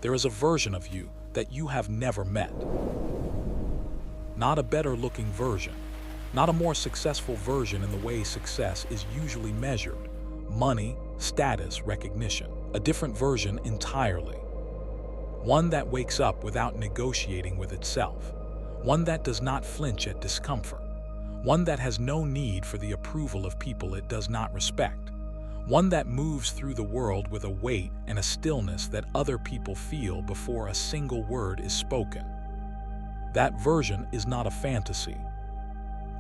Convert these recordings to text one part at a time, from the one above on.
There is a version of you that you have never met. Not a better-looking version, not a more successful version in the way success is usually measured: money, status, recognition. A different version entirely. One that wakes up without negotiating with itself. One that does not flinch at discomfort. One that has no need for the approval of people it does not respect. One that moves through the world with a weight and a stillness that other people feel before a single word is spoken. That version is not a fantasy.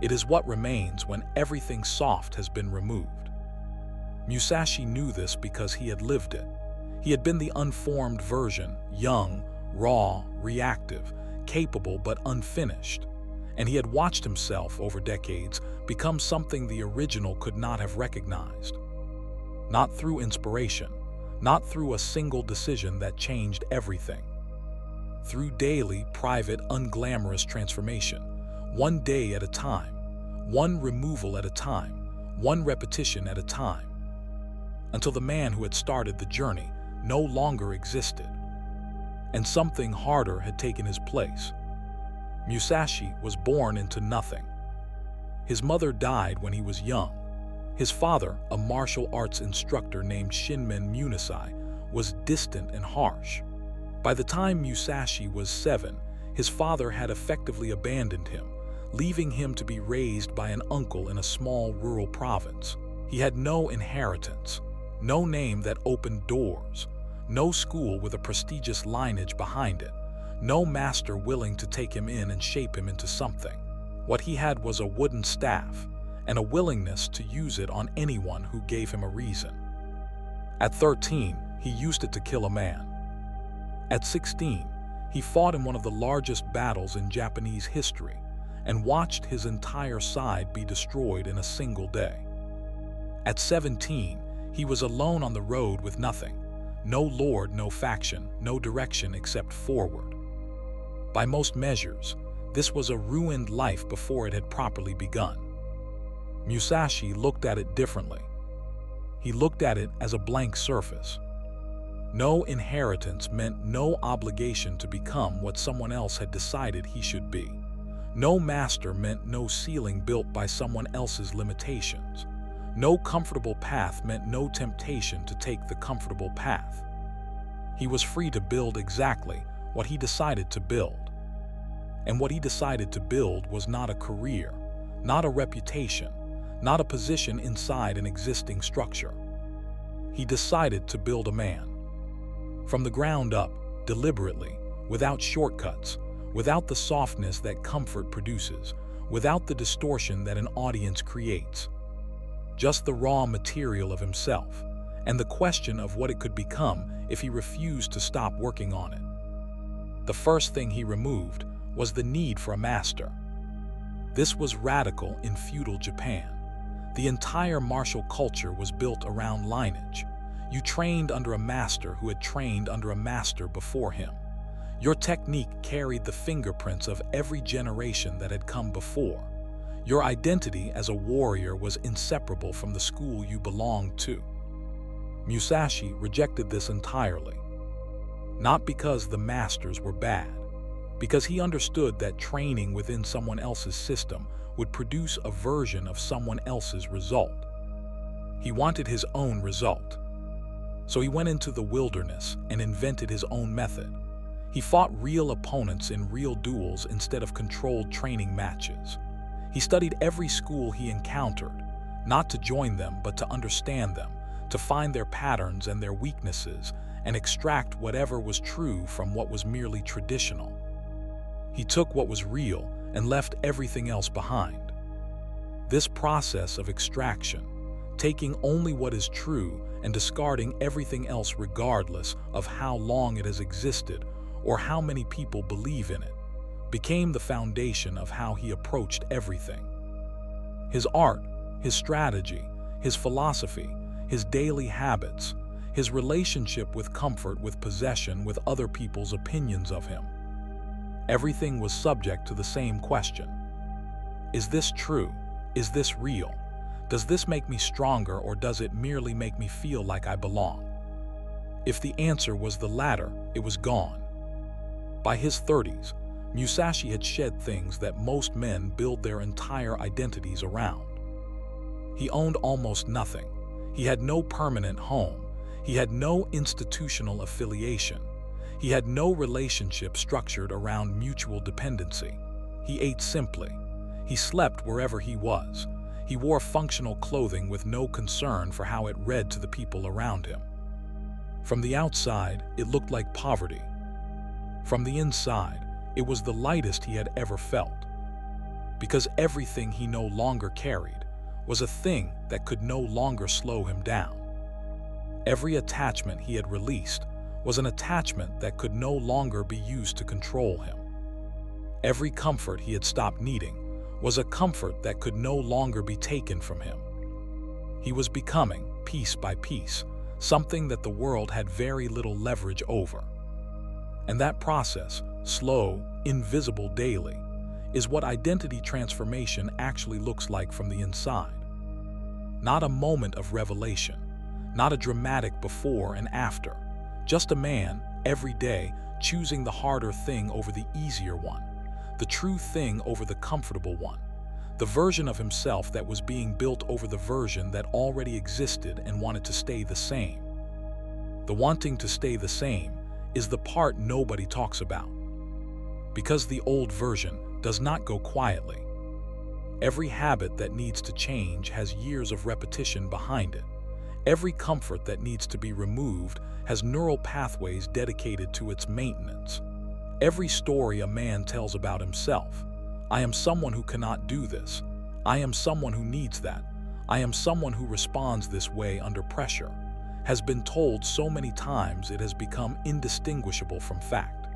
It is what remains when everything soft has been removed. Musashi knew this because he had lived it. He had been the unformed version, young, raw, reactive, capable but unfinished. And he had watched himself over decades become something the original could not have recognized. Not through inspiration, not through a single decision that changed everything. Through daily, private, unglamorous transformation, one day at a time, one removal at a time, one repetition at a time, until the man who had started the journey no longer existed, and something harder had taken his place. Musashi was born into nothing. His mother died when he was young. His father, a martial arts instructor named Shinmen Munisai, was distant and harsh. By the time Musashi was 7, his father had effectively abandoned him, leaving him to be raised by an uncle in a small rural province. He had no inheritance, no name that opened doors, no school with a prestigious lineage behind it, no master willing to take him in and shape him into something. What he had was a wooden staff and a willingness to use it on anyone who gave him a reason. At 13, he used it to kill a man. At 16, he fought in one of the largest battles in Japanese history and watched his entire side be destroyed in a single day. At 17, he was alone on the road with nothing. No lord, no faction, no direction except forward. By most measures, this was a ruined life before it had properly begun. Musashi looked at it differently. He looked at it as a blank surface. No inheritance meant no obligation to become what someone else had decided he should be. No master meant no ceiling built by someone else's limitations. No comfortable path meant no temptation to take the comfortable path. He was free to build exactly what he decided to build. And what he decided to build was not a career, not a reputation, not a position inside an existing structure. He decided to build a man. From the ground up, deliberately, without shortcuts, without the softness that comfort produces, without the distortion that an audience creates. Just the raw material of himself, and the question of what it could become if he refused to stop working on it. The first thing he removed was the need for a master. This was radical in feudal Japan. The entire martial culture was built around lineage. You trained under a master who had trained under a master before him. Your technique carried the fingerprints of every generation that had come before. Your identity as a warrior was inseparable from the school you belonged to. Musashi rejected this entirely. Not because the masters were bad, because he understood that training within someone else's system would produce a version of someone else's result. He wanted his own result. So he went into the wilderness and invented his own method. He fought real opponents in real duels instead of controlled training matches. He studied every school he encountered, not to join them, but to understand them, to find their patterns and their weaknesses, and extract whatever was true from what was merely traditional. He took what was real and left everything else behind. This process of extraction, taking only what is true and discarding everything else regardless of how long it has existed or how many people believe in it, became the foundation of how he approached everything. His art, his strategy, his philosophy, his daily habits, his relationship with comfort, with possession, with other people's opinions of him. Everything was subject to the same question. Is this true? Is this real? Does this make me stronger, or does it merely make me feel like I belong? If the answer was the latter, it was gone. By his 30s, Musashi had shed things that most men build their entire identities around. He owned almost nothing. He had no permanent home. He had no institutional affiliation. He had no relationship structured around mutual dependency. He ate simply. He slept wherever he was. He wore functional clothing with no concern for how it read to the people around him. From the outside, it looked like poverty. From the inside, it was the lightest he had ever felt. Because everything he no longer carried was a thing that could no longer slow him down. Every attachment he had released was an attachment that could no longer be used to control him. Every comfort he had stopped needing was a comfort that could no longer be taken from him. He was becoming, piece by piece, something that the world had very little leverage over. And that process, slow, invisible daily, is what identity transformation actually looks like from the inside. Not a moment of revelation, not a dramatic before and after, just a man, every day, choosing the harder thing over the easier one, the true thing over the comfortable one, the version of himself that was being built over the version that already existed and wanted to stay the same. The wanting to stay the same is the part nobody talks about. Because the old version does not go quietly. Every habit that needs to change has years of repetition behind it. Every comfort that needs to be removed has neural pathways dedicated to its maintenance. Every story a man tells about himself, I am someone who cannot do this. I am someone who needs that. I am someone who responds this way under pressure, has been told so many times it has become indistinguishable from fact.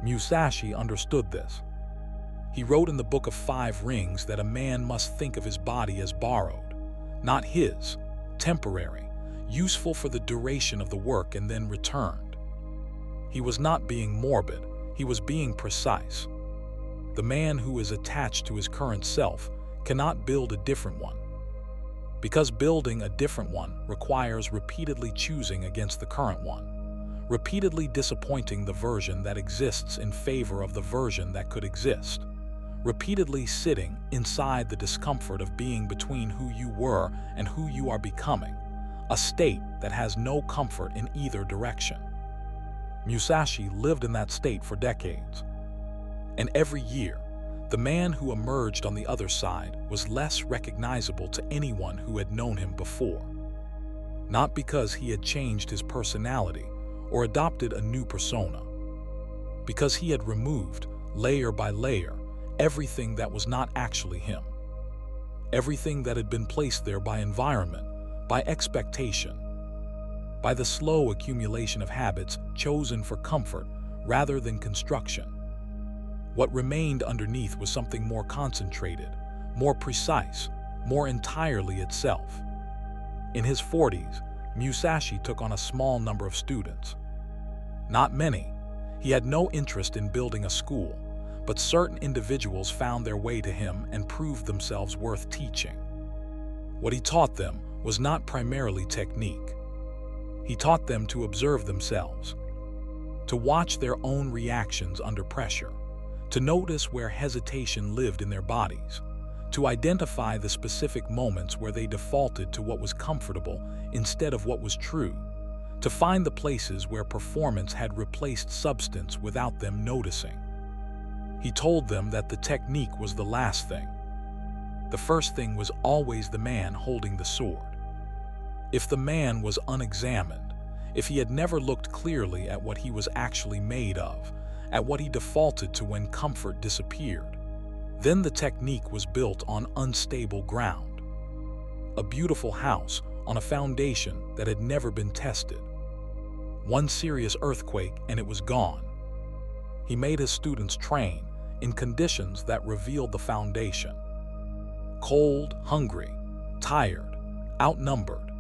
Musashi understood this. He wrote in the Book of 5 Rings that a man must think of his body as borrowed, not his, temporary, useful for the duration of the work and then returned. He was not being morbid, he was being precise. The man who is attached to his current self cannot build a different one. Because building a different one requires repeatedly choosing against the current one, repeatedly disappointing the version that exists in favor of the version that could exist, repeatedly sitting inside the discomfort of being between who you were and who you are becoming, a state that has no comfort in either direction. Musashi lived in that state for decades. And every year, the man who emerged on the other side was less recognizable to anyone who had known him before. Not because he had changed his personality or adopted a new persona. Because he had removed, layer by layer, everything that was not actually him. Everything that had been placed there by environment, by expectation, by the slow accumulation of habits chosen for comfort rather than construction. What remained underneath was something more concentrated, more precise, more entirely itself. In his 40s, Musashi took on a small number of students. Not many. He had no interest in building a school, but certain individuals found their way to him and proved themselves worth teaching. What he taught them was not primarily technique. He taught them to observe themselves, to watch their own reactions under pressure, to notice where hesitation lived in their bodies, to identify the specific moments where they defaulted to what was comfortable instead of what was true, to find the places where performance had replaced substance without them noticing. He told them that the technique was the last thing. The first thing was always the man holding the sword. If the man was unexamined, if he had never looked clearly at what he was actually made of, at what he defaulted to when comfort disappeared, then the technique was built on unstable ground. A beautiful house on a foundation that had never been tested. One serious earthquake and it was gone. He made his students train in conditions that revealed the foundation. Cold, hungry, tired, outnumbered,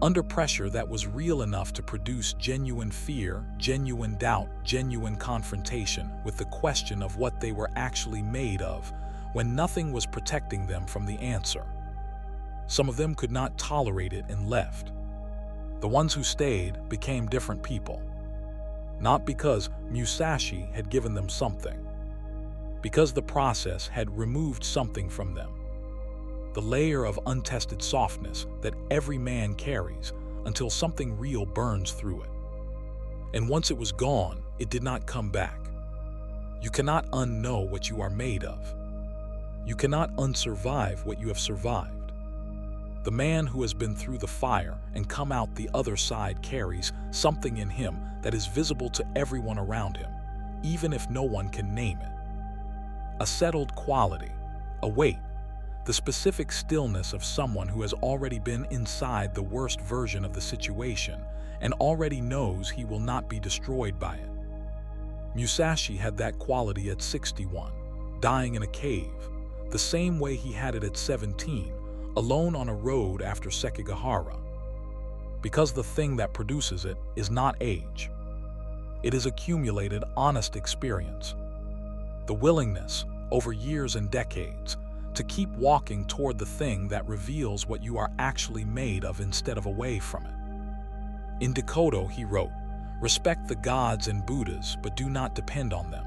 under pressure that was real enough to produce genuine fear, genuine doubt, genuine confrontation with the question of what they were actually made of, when nothing was protecting them from the answer. Some of them could not tolerate it and left. The ones who stayed became different people. Not because Musashi had given them something, because the process had removed something from them. The layer of untested softness that every man carries until something real burns through it. And once it was gone, it did not come back. You cannot unknow what you are made of. You cannot unsurvive what you have survived. The man who has been through the fire and come out the other side carries something in him that is visible to everyone around him, even if no one can name it. A settled quality, a weight, the specific stillness of someone who has already been inside the worst version of the situation and already knows he will not be destroyed by it. Musashi had that quality at 61, dying in a cave, the same way he had it at 17, alone on a road after Sekigahara. Because the thing that produces it is not age. It is accumulated honest experience. The willingness, over years and decades, to keep walking toward the thing that reveals what you are actually made of instead of away from it. In Dakota, he wrote, "Respect the gods and Buddhas, but do not depend on them.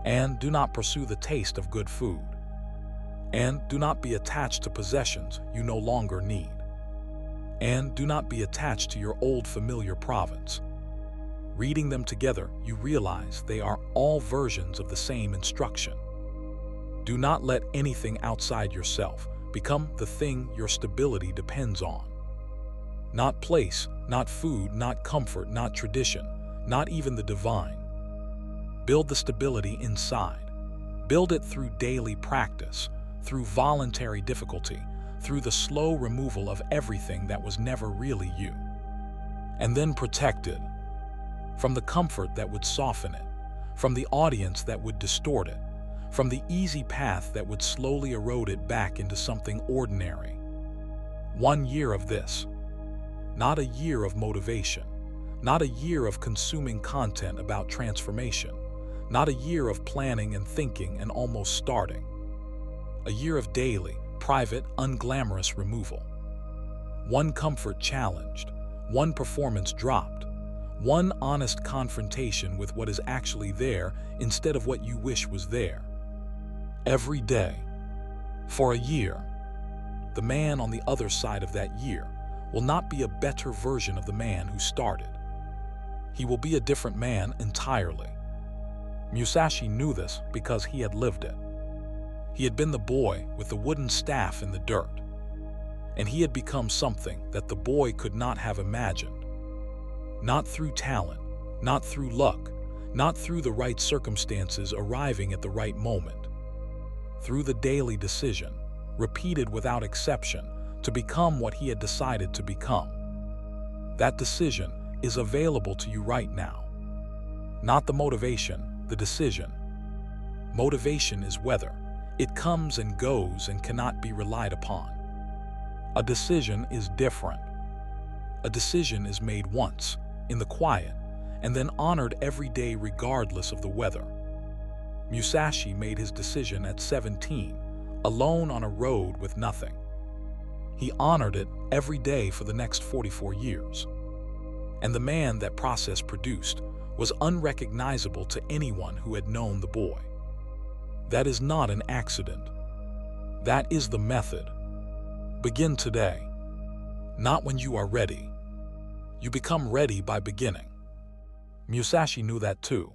And do not pursue the taste of good food. And do not be attached to possessions you no longer need. And do not be attached to your old familiar province." Reading them together, you realize they are all versions of the same instruction. Do not let anything outside yourself become the thing your stability depends on. Not place, not food, not comfort, not tradition, not even the divine. Build the stability inside. Build it through daily practice, through voluntary difficulty, through the slow removal of everything that was never really you. And then protect it from the comfort that would soften it, from the audience that would distort it, from the easy path that would slowly erode it back into something ordinary. 1 year of this. Not a year of motivation. Not a year of consuming content about transformation. Not a year of planning and thinking and almost starting. A year of daily, private, unglamorous removal. 1 comfort challenged. 1 performance dropped. 1 honest confrontation with what is actually there instead of what you wish was there. Every day. For a year. The man on the other side of that year will not be a better version of the man who started. He will be a different man entirely. Musashi knew this because he had lived it. He had been the boy with the wooden staff in the dirt. And he had become something that the boy could not have imagined. Not through talent, not through luck, not through the right circumstances arriving at the right moment. Through the daily decision, repeated without exception, to become what he had decided to become. That decision is available to you right now. Not the motivation, the decision. Motivation is weather. It comes and goes and cannot be relied upon. A decision is different. A decision is made once, in the quiet, and then honored every day regardless of the weather. Musashi made his decision at 17, alone on a road with nothing. He honored it every day for the next 44 years. And the man that process produced was unrecognizable to anyone who had known the boy. That is not an accident. That is the method. Begin today. Not when you are ready. You become ready by beginning. Musashi knew that too.